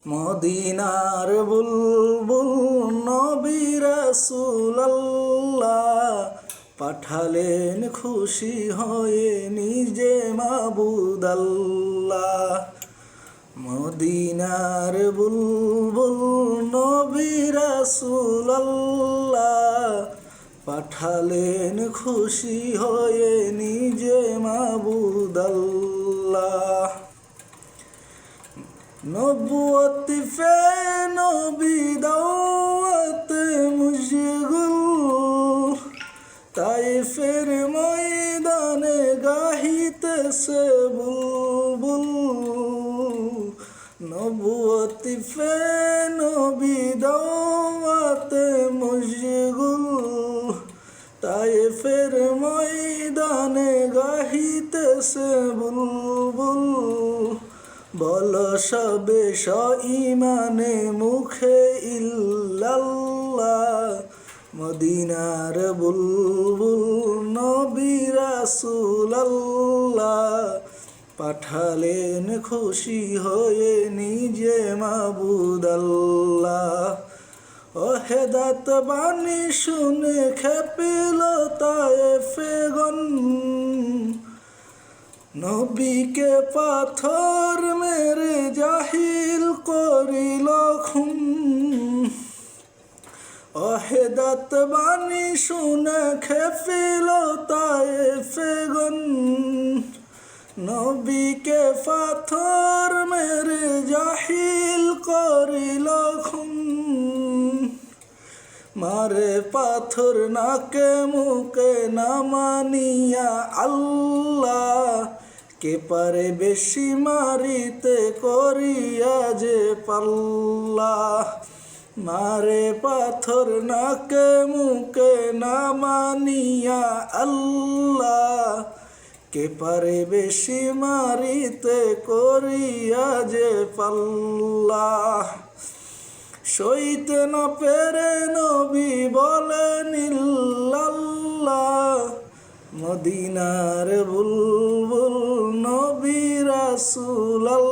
মদিনার বুলবুল নবী রাসূলুল্লাহ পাঠালেন খুশি হয়ে নিজে মাবুদ আল্লাহ। মদিনার বুলবুল নবী রাসূলুল্লাহ পাঠালেন খুশি হয়ে নিজে মাবুদ আল্লাহ। নবুয়ত ফে নবী দাওয়াত মুশগুল তাইফের ময়দানে গাহিতেছে বুলবুল। নবুয়ত ফে নবী দাওয়াত মুশগুল তাইফের ময়দানে গাহিতেছে বুলবুল। বল সবে ইমানে মুখে ইল্লাল্লাহ। মদিনার বুলবুল নবী রাসূলুল্লাহ পাঠালেন খুশি হয়ে নিজে মাবুদ আল্লাহ। ও হেদায়েত বাণী শুনে খেপিল তায়েফেগণ, নবীকে পাথর মেরে জাহিল করিল খুন। ও হেদায়েত বাণী শুনে খেপিল তায়েফেগণ, নবীকে পাথর মেরে জাহিল করিল খুন। মারে পাথর নাকে মুকে না মানিয়া আল্লাহ, কে পারে বেশি মারিতে করিয়া যে পাল্লা। মারে পাথর নাকে মুকে না মানিয়া আল্লাহ, কে পারে বেশি মারিতে করিয়া যে পাল্লা। সইতে না পেরে নবী বলেন ইল্লাল্লাহ। মদিনার বুলবুল নবী রাসূলুল্লাহ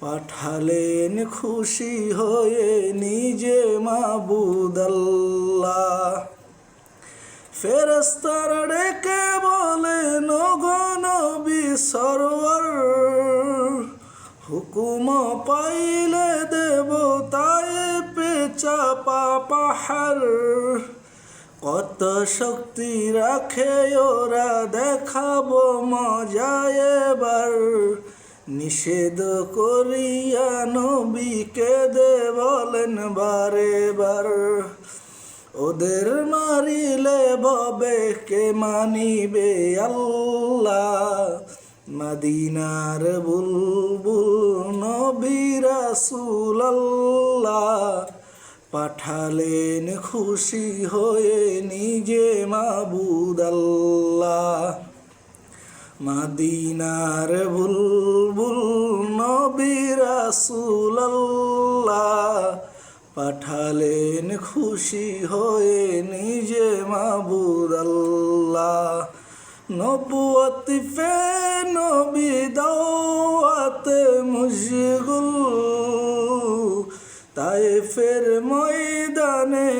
পাঠালেন খুশি হয়ে নিজে মাবুদ আল্লাহ। ফেরেশতারা ডেকে বলেন ওগো নবী সরওয়ার, হুকুম পাইলে দেব তায়েফে চাপা পাহাড়। কত শক্তি রাখে ওরা দেখাবো মজা এবার। নিষেধ করিয়া নবীকে দে বলেন বারে বার। ওদের মারিলে ববে কে মানিবে আল্লাহ। মদিনার বুলবুল নবী রাসূলুল্লাহ পাঠালেন খুশি হয়ে নিজে মাবুদ আল্লাহ। মদিনার বুলবুল নবী রাসূলুল্লাহ পাঠালেন খুশি হয়ে নিজে মাবুদ আল্লাহ। নবুয়ত ফে নবী দাওয়াত মুশগুল তায়েফের ময়দানে